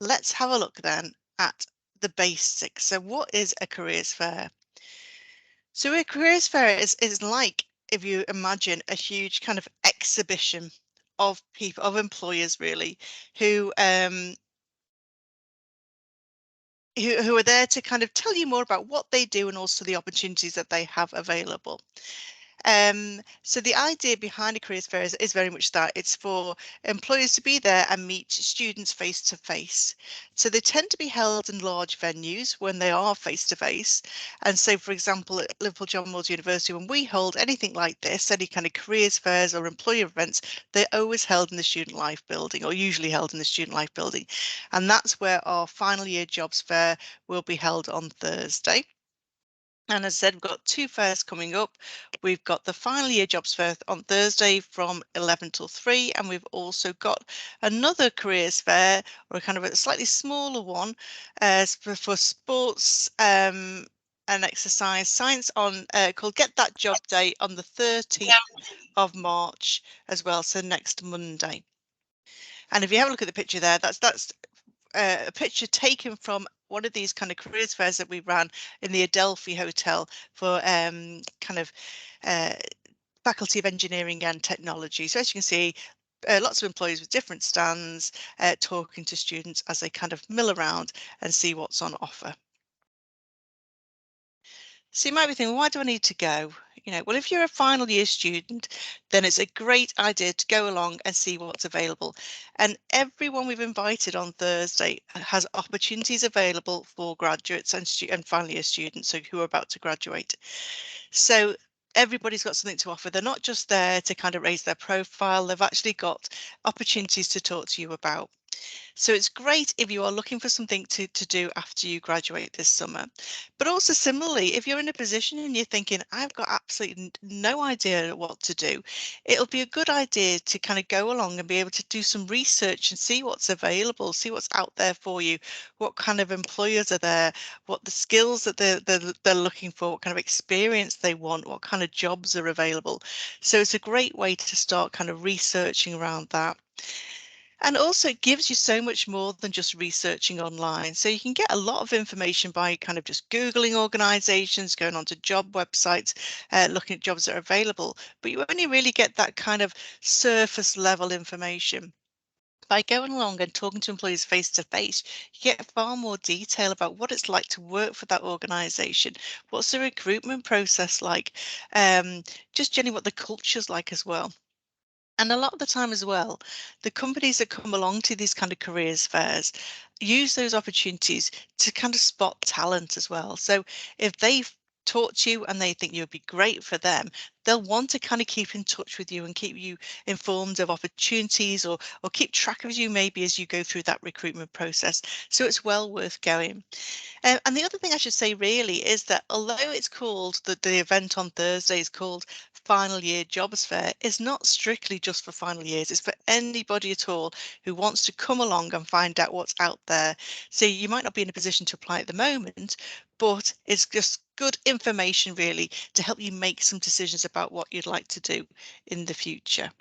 let's have a look then at the basics. So what is a careers fair? So a careers fair is like, if you imagine a huge kind of exhibition of people, of employers really, who who are there to kind of tell you more about what they do and also the opportunities that they have available. So the idea behind a careers fair is very much that it's for employers to be there and meet students face to face. So they tend to be held in large venues when they are face to face. And so, for example, at Liverpool John Moores University, when we hold anything like this, any kind of careers fairs or employer events, they're always held in the Student Life building, or usually held in the Student Life building. And that's where our final year jobs fair will be held on Thursday. And as I said, we've got two fairs coming up. We've got the final year jobs fair on Thursday from 11 till 3, and we've also got another careers fair, or kind of a slightly smaller one, for sports and exercise science on called Get That Job Day on the 13th of March as well, so next Monday. And if you have a look at the picture there, that's a picture taken from one of these kind of careers fairs that we ran in the Adelphi Hotel for kind of uh, Faculty of Engineering and Technology. So as you can see, lots of employees with different stands talking to students as they kind of mill around and see what's on offer. So you might be thinking, why do I need to go? Well, if you're a final year student, then it's a great idea to go along and see what's available. And everyone we've invited on Thursday has opportunities available for graduates and final year students who are about to graduate. So everybody's got something to offer. They're not just there to kind of raise their profile, they've actually got opportunities to talk to you about. So it's great if you are looking for something to do after you graduate this summer. But also similarly, if you're in a position and you're thinking, I've got absolutely no idea what to do, it'll be a good idea to kind of go along and be able to do some research and see what's available, see what's out there for you, what kind of employers are there, what the skills that they're looking for, what kind of experience they want, what kind of jobs are available. So it's a great way to start kind of researching around that. And also it gives you so much more than just researching online. So you can get a lot of information by kind of just Googling organizations, going onto job websites, looking at jobs that are available, but you only really get that kind of surface level information. By going along and talking to employees face to face, you get far more detail about what it's like to work for that organization. What's the recruitment process like? Just generally what the culture's like as well. And a lot of the time as well, the companies that come along to these kind of careers fairs use those opportunities to kind of spot talent as well. So if they've talked to you and they think you would be great for them, they'll want to kind of keep in touch with you and keep you informed of opportunities or keep track of you maybe as you go through that recruitment process. So it's well worth going. And the other thing I should say really is that although it's called the event on Thursday is called Final Year Jobs Fair, is not strictly just for final years. It's for anybody at all who wants to come along and find out what's out there. So you might not be in a position to apply at the moment, but it's just good information really to help you make some decisions about what you'd like to do in the future.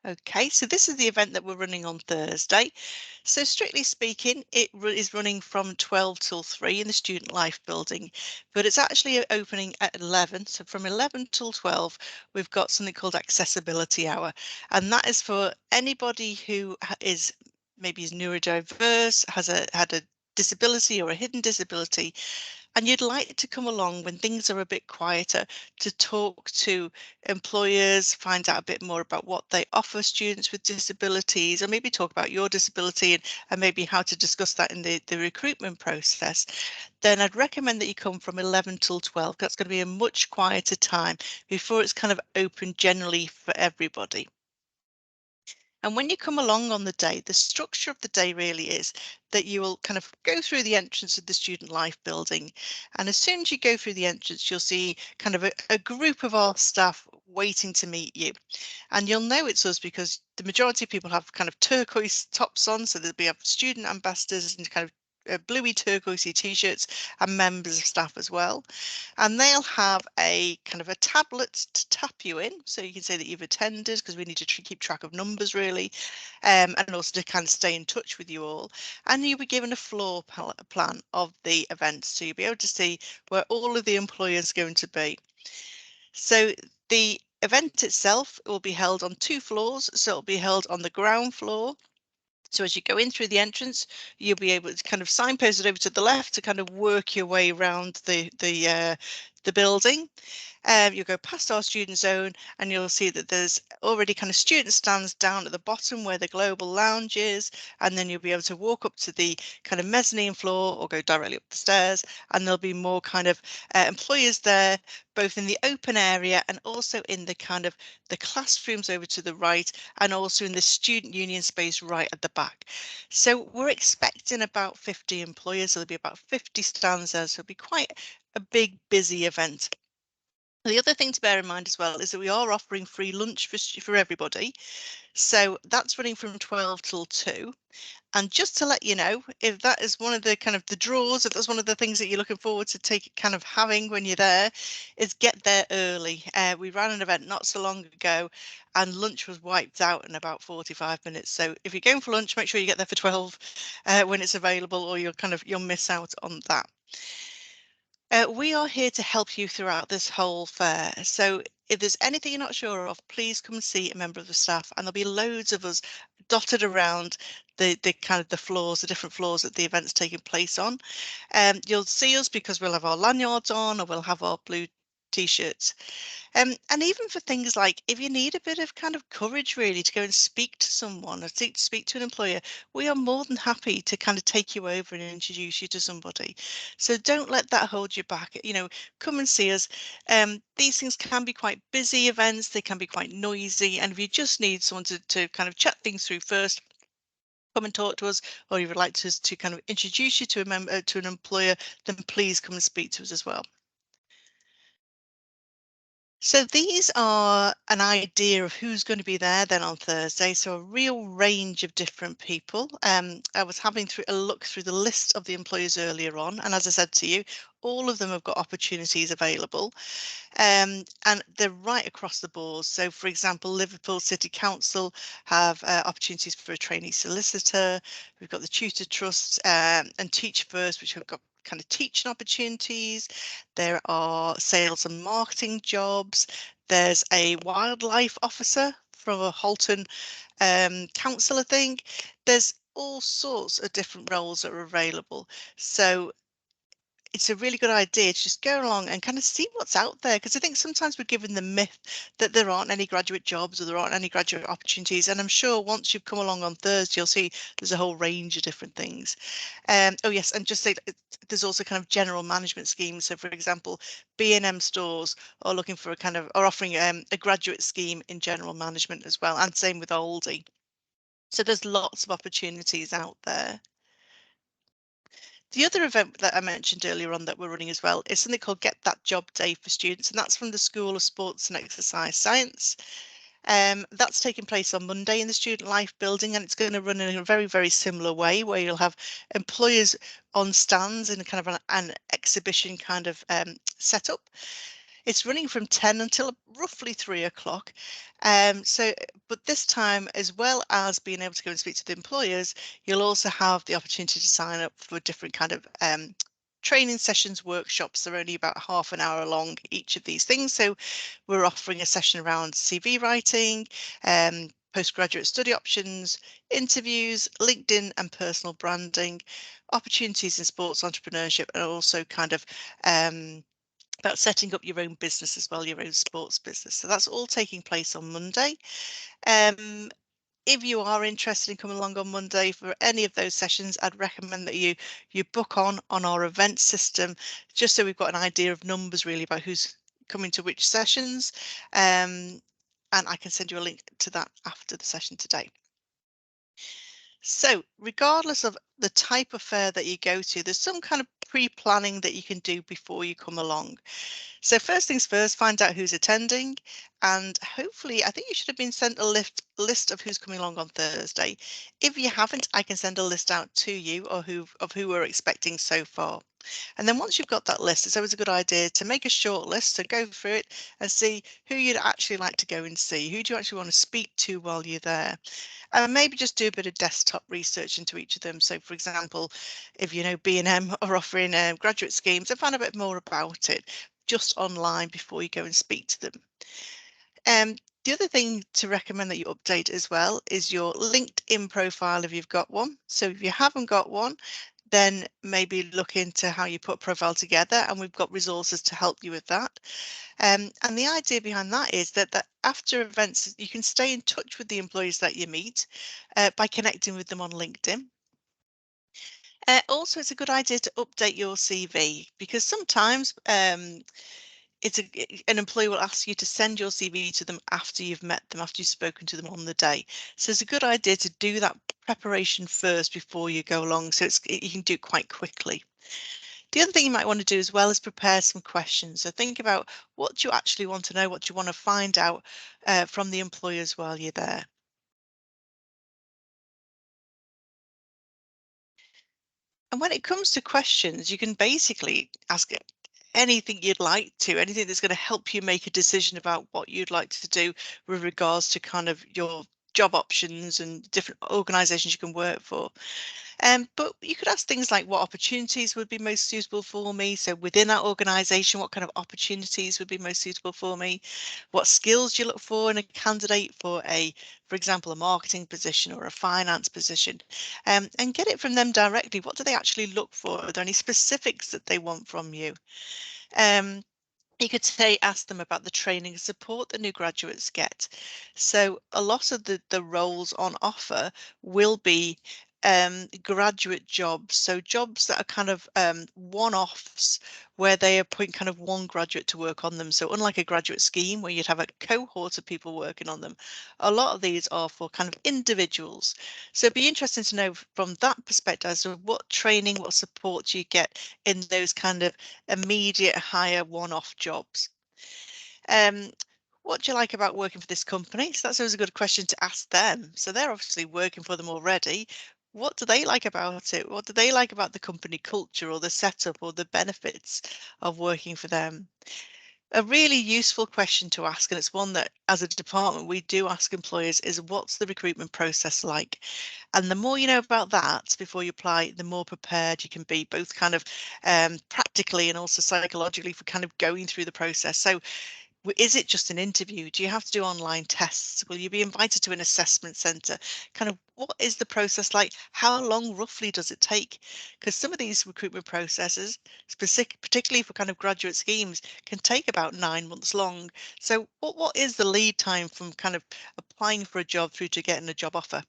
Okay, so this is the event that we're running on Thursday. So strictly speaking, is running from 12 till 3 in the Student Life building, but it's actually opening at 11. So from 11 till 12, we've got something called Accessibility Hour, and that is for anybody who is maybe is neurodiverse, had a disability or a hidden disability, and you'd like to come along when things are a bit quieter to talk to employers, find out a bit more about what they offer students with disabilities, or maybe talk about your disability and maybe how to discuss that in the recruitment process, then I'd recommend that you come from 11 till 12. That's going to be a much quieter time before it's kind of open generally for everybody. And when you come along on the day, the structure of the day really is that you will kind of go through the entrance of the Student Life building. And as soon as you go through the entrance, you'll see kind of a group of our staff waiting to meet you. And you'll know it's us because the majority of people have kind of turquoise tops on. So there'll be student ambassadors and kind of bluey turquoisey t-shirts, and members of staff as well. And they'll have a kind of a tablet to tap you in, so you can say that you've attended, because we need to keep track of numbers really, and also to kind of stay in touch with you all. And you'll be given a floor plan of the event, so you'll be able to see where all of the employers are going to be. So the event itself will be held on 2 floors, so it'll be held on the ground floor. So as you go in through the entrance, you'll be able to kind of signpost it over to the left to kind of work your way around the building. You'll go past our student zone and you'll see that there's already kind of student stands down at the bottom where the global lounge is, and then you'll be able to walk up to the kind of mezzanine floor or go directly up the stairs, and there'll be more kind of employers there, both in the open area and also in the kind of the classrooms over to the right, and also in the student union space right at the back. So we're expecting about 50 employers, so there'll be about 50 stands there, so it'll be quite a big busy event. The other thing to bear in mind as well is that we are offering free lunch for everybody. So that's running from 12 till 2. And just to let you know, if that is one of the kind of the draws, if that's one of the things that you're looking forward to kind of having when you're there, is get there early. We ran an event not so long ago and lunch was wiped out in about 45 minutes. So if you're going for lunch, make sure you get there for 12 when it's available, or you'll miss out on that. We are here to help you throughout this whole fair. So if there's anything you're not sure of, please come and see a member of the staff, and there'll be loads of us dotted around the kind of the floors, the different floors that the event's taking place on. You'll see us because we'll have our lanyards on, or we'll have our blue t-shirts. And even for things like if you need a bit of kind of courage really to go and speak to someone or speak to an employer, we are more than happy to kind of take you over and introduce you to somebody. So don't let that hold you back. Come and see us. These things can be quite busy events, they can be quite noisy, and if you just need someone to kind of chat things through first, come and talk to us, or you would like to kind of introduce you to a member to an employer, then please come and speak to us as well. So these are an idea of who's going to be there then on Thursday. So a real range of different people. I was having a look through the list of the employers earlier on, and as I said to you, all of them have got opportunities available, and they're right across the board. So, for example, Liverpool City Council have opportunities for a trainee solicitor. We've got the Tutor Trust and Teach First, which have got kind of teaching opportunities. There are sales and marketing jobs. There's a wildlife officer from a Halton council, I think. There's all sorts of different roles that are available. So it's a really good idea to just go along and kind of see what's out there, because I think sometimes we're given the myth that there aren't any graduate jobs or there aren't any graduate opportunities, and I'm sure once you've come along on Thursday you'll see there's a whole range of different things. Oh yes, and just say that there's also kind of general management schemes. So for example, B&M stores are looking for are offering a graduate scheme in general management as well, and same with Aldi. So there's lots of opportunities out there. The other event that I mentioned earlier on that we're running as well is something called Get That Job Day for students, and that's from the School of Sports and Exercise Science. That's taking place on Monday in the Student Life building, and it's going to run in a very, very similar way, where you'll have employers on stands in a kind of an exhibition kind of setup. It's running from 10 until roughly 3 o'clock. But this time, as well as being able to go and speak to the employers, you'll also have the opportunity to sign up for different kind of training sessions, workshops. They're only about half an hour long, each of these things. So we're offering a session around CV writing, postgraduate study options, interviews, LinkedIn and personal branding, opportunities in sports entrepreneurship, and also kind of about setting up your own business as well, your own sports business. So that's all taking place on Monday. If you are interested in coming along on Monday for any of those sessions, I'd recommend that you book on our event system, just so we've got an idea of numbers really about who's coming to which sessions. And I can send you a link to that after the session today. So, regardless of the type of fair that you go to, there's some kind of pre-planning that you can do before you come along. So first things first, find out who's attending, and hopefully, I think you should have been sent a list of who's coming along on Thursday. If you haven't, I can send a list out to you or who we're expecting so far. And then once you've got that list, it's always a good idea to make a short list, to go through it and see who you'd actually like to go and see. Who do you actually want to speak to while you're there? And maybe just do a bit of desktop research into each of them. So, for example, if you know B&M are offering graduate schemes, and find a bit more about it just online before you go and speak to them. The other thing to recommend that you update as well is your LinkedIn profile if you've got one. So if you haven't got one, then maybe look into how you put a profile together, and we've got resources to help you with that. And the idea behind that is that after events, you can stay in touch with the employees that you meet by connecting with them on LinkedIn. Also, it's a good idea to update your CV because sometimes an employee will ask you to send your CV to them after you've met them, after you've spoken to them on the day. So it's a good idea to do that preparation first before you go along, so you can do it quite quickly. The other thing you might want to do as well is prepare some questions. So think about what you actually want to know, what you want to find out from the employers while you're there. And when it comes to questions, you can basically ask it anything you'd like to, anything that's going to help you make a decision about what you'd like to do with regards to kind of your job options and different organizations you can work for. But you could ask things like what opportunities would be most suitable for me. So within that organization, what kind of opportunities would be most suitable for me? What skills do you look for in a candidate for example, a marketing position or a finance position? And get it from them directly. What do they actually look for? Are there any specifics that they want from you? Um, you could say ask them about the training and support the new graduates get. So a lot of the roles on offer will be graduate jobs, so jobs that are kind of one-offs where they appoint kind of one graduate to work on them. So unlike a graduate scheme where you'd have a cohort of people working on them, a lot of these are for kind of individuals. So it'd be interesting to know from that perspective as to what training, what support you get in those kind of immediate hire one-off jobs. Um, what do you like about working for this company? So that's always a good question to ask them. So they're obviously working for them already. What do they like about it? What do they like about the company culture or the setup or the benefits of working for them? A really useful question to ask, and it's one that as a department we do ask employers, is what's the recruitment process like? And the more you know about that before you apply, the more prepared you can be, both kind of practically and also psychologically for kind of going through the process. So is it just an interview? Do you have to do online tests? Will you be invited to an assessment centre? Kind of what is the process like? How long roughly does it take? Because some of these recruitment processes, particularly for kind of graduate schemes, can take about 9 months long. So what is the lead time from kind of applying for a job through to getting a job offer?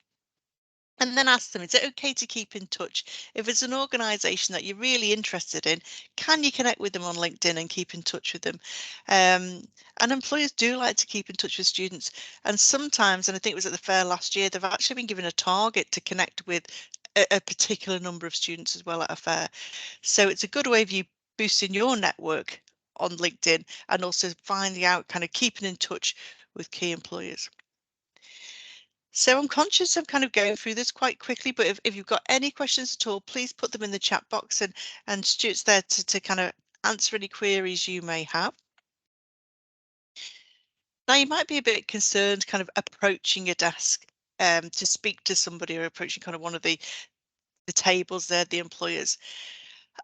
And then ask them, is it okay to keep in touch? If it's an organisation that you're really interested in, can you connect with them on LinkedIn and keep in touch with them? And employers do like to keep in touch with students. And sometimes, and I think it was at the fair last year, they've actually been given a target to connect with a particular number of students as well at a fair. So it's a good way of you boosting your network on LinkedIn and also finding out, kind of keeping in touch with key employers. So I'm conscious of kind of going through this quite quickly, but if you've got any questions at all, please put them in the chat box, and Stuart's there to kind of answer any queries you may have. Now you might be a bit concerned kind of approaching a desk to speak to somebody, or approaching kind of one of the tables there, the employers.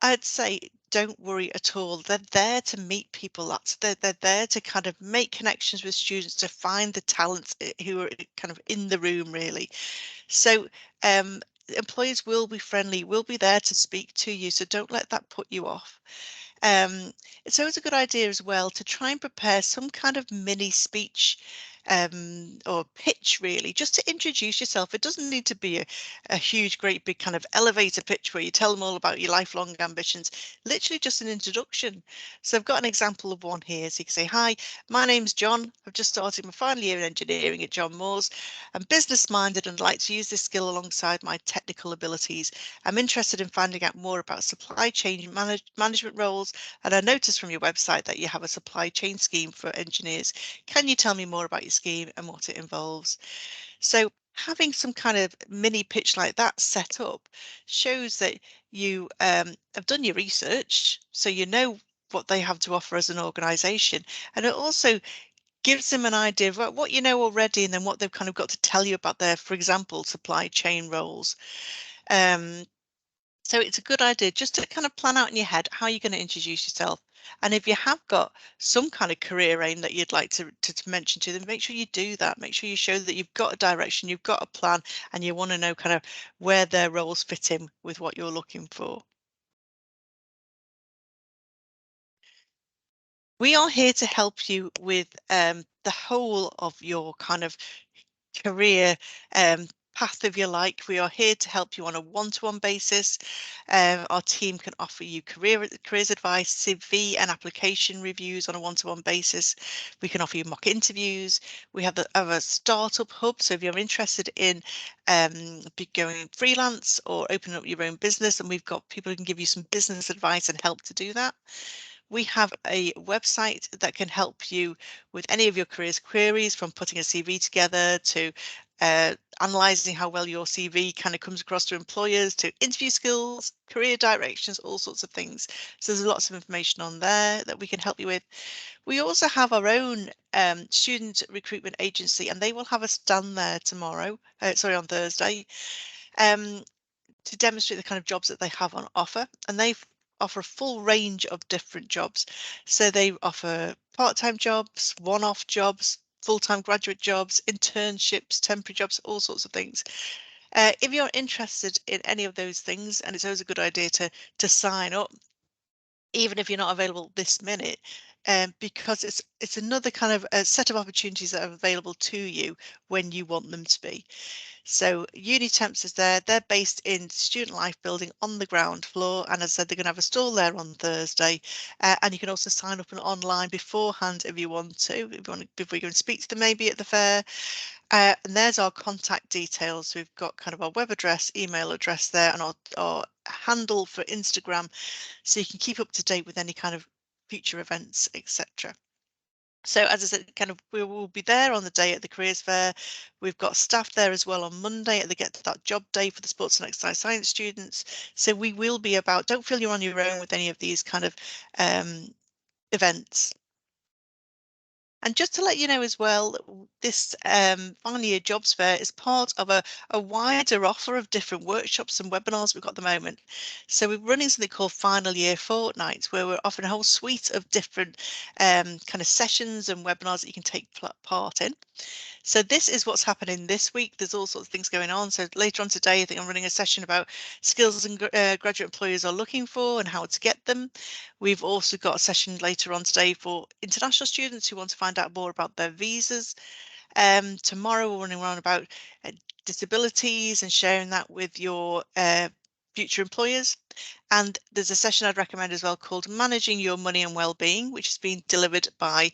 I'd say don't worry at all. They're there to meet people. They're there to kind of make connections with students, to find the talents who are kind of in the room really. So employers will be friendly, will be there to speak to you. So don't let that put you off. Um, it's always a good idea as well to try and prepare some kind of mini speech. or pitch, really, just to introduce yourself. It doesn't need to be a huge, great big kind of elevator pitch where you tell them all about your lifelong ambitions, literally just an introduction. So I've got an example of one here. So you can say, hi, my name's John. I've just started my final year in engineering at John Moores. I'm business minded and like to use this skill alongside my technical abilities. I'm interested in finding out more about supply chain management roles, and I noticed from your website that you have a supply chain scheme for engineers. Can you tell me more about your scheme and what it involves? So having some kind of mini pitch like that set up shows that you have done your research, so you know what they have to offer as an organisation, and it also gives them an idea of what you know already, and then what they've kind of got to tell you about their, for example, supply chain roles. Um, so it's a good idea just to kind of plan out in your head how you're going to introduce yourself. And if you have got some kind of career aim that you'd like to mention to them, make sure you do that. Make sure you show that you've got a direction, you've got a plan, and you want to know kind of where their roles fit in with what you're looking for. We are here to help you with the whole of your kind of career path, if you like. We are here to help you on a one-to-one basis. Our team can offer you careers advice, CV and application reviews on a one-to-one basis. We can offer you mock interviews. We have a startup hub, so if you're interested in going freelance or opening up your own business, and we've got people who can give you some business advice and help to do that. We have a website that can help you with any of your careers queries, from putting a CV together to analysing how well your CV kind of comes across to employers, to interview skills, career directions, all sorts of things. So there's lots of information on there that we can help you with. We also have our own student recruitment agency, and they will have a stand there tomorrow, on Thursday. Um, to demonstrate the kind of jobs that they have on offer, and they offer a full range of different jobs. So they offer part-time jobs, one-off jobs, full-time graduate jobs, internships, temporary jobs, all sorts of things. If you're interested in any of those things, and it's always a good idea to sign up, even if you're not available this minute, because it's another kind of a set of opportunities that are available to you when you want them to be. So Unitemps is there. They're based in Student Life building on the ground floor. And as I said, they're going to have a stall there on Thursday. And you can also sign up online beforehand if you want to, before you go and speak to them maybe at the fair. And there's our contact details. We've got kind of our web address, email address there, and our handle for Instagram. So you can keep up to date with any kind of future events, etc. So as I said, kind of we will be there on the day at the careers fair. We've got staff there as well on Monday at the Get to That Job Day for the sports and exercise science students. So we will be about, don't feel you're on your own with any of these kind of events. And just to let you know as well, this final year jobs fair is part of a wider offer of different workshops and webinars we've got at the moment. So we're running something called Final Year Fortnights, where we're offering a whole suite of different kind of sessions and webinars that you can take part in. So this is what's happening this week. There's all sorts of things going on. So later on today, I think I'm running a session about skills and graduate employers are looking for and how to get them. We've also got a session later on today for international students who want to find out more about their visas. Tomorrow we're running around about disabilities and sharing that with your future employers. And there's a session I'd recommend as well called Managing Your Money and Wellbeing, which is being delivered by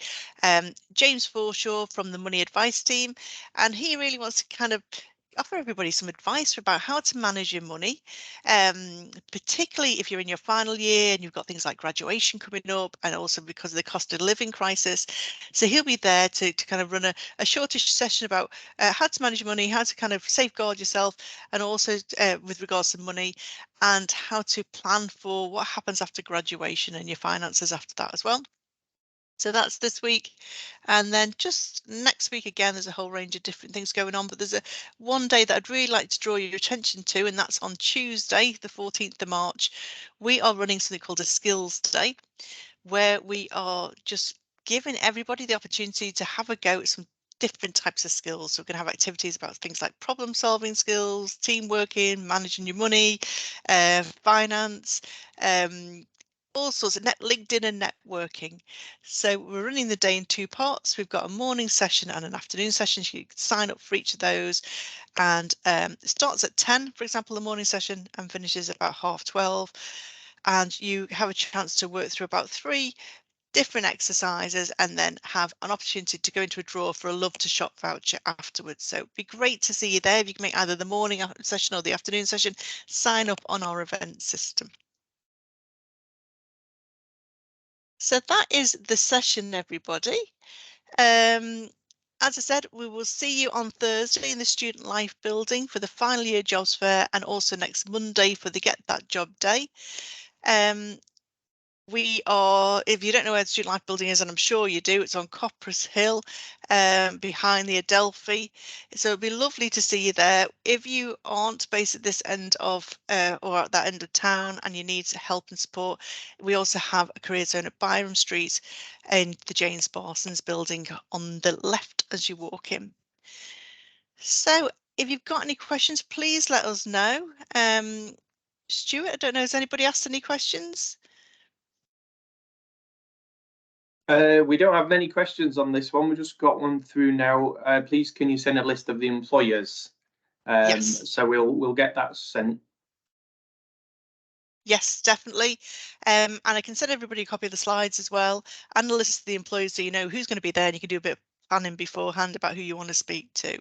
James Forshaw from the Money Advice team. And he really wants to kind of offer everybody some advice about how to manage your money, particularly if you're in your final year and you've got things like graduation coming up, and also because of the cost of living crisis. So he'll be there to kind of run a shortish session about how to manage your money, how to kind of safeguard yourself, and also with regards to money, and how to plan for what happens after graduation and your finances after that as well. So that's this week. And then just next week, again, there's a whole range of different things going on, but there's one day that I'd really like to draw your attention to, and that's on Tuesday, the 14th of March. We are running something called a Skills Day, where we are just giving everybody the opportunity to have a go at some different types of skills. So we're going to have activities about things like problem solving skills, team working, managing your money, finance, um, all sorts of LinkedIn and networking. So we're running the day in two parts. We've got a morning session and an afternoon session. So you can sign up for each of those, and it starts at 10, for example, the morning session, and finishes about 12:30. And you have a chance to work through about 3 different exercises and then have an opportunity to go into a draw for a Love to Shop voucher afterwards. So it'd be great to see you there. If you can make either the morning session or the afternoon session, sign up on our event system. So that is the session, everybody. As I said, we will see you on Thursday in the Student Life building for the final year jobs fair, and also next Monday for the Get That Job Day. We are, if you don't know where the Student Life building is, and I'm sure you do, it's on Copperas Hill, behind the Adelphi. So it'd be lovely to see you there. If you aren't based at this end of, or at that end of town, and you need help and support, we also have a career zone at Byram Street in the James Parsons building on the left as you walk in. So if you've got any questions, please let us know. Stuart, I don't know, has anybody asked any questions? We don't have many questions on this one. We just got one through now. Please, can you send a list of the employers? Yes. So we'll get that sent. Yes, definitely. And I can send everybody a copy of the slides as well, and a list of the employees, so you know who's going to be there, and you can do a bit of planning beforehand about who you want to speak to.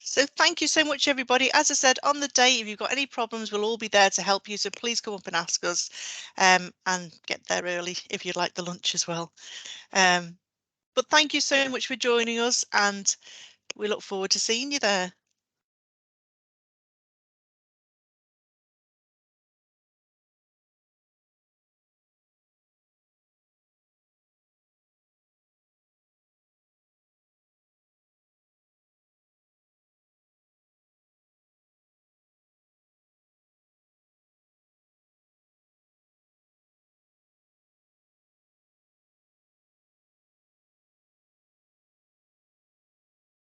So thank you so much, everybody. As I said, on the day, if you've got any problems, we'll all be there to help you. So please come up and ask us, and get there early if you'd like the lunch as well. But thank you so much for joining us, and we look forward to seeing you there.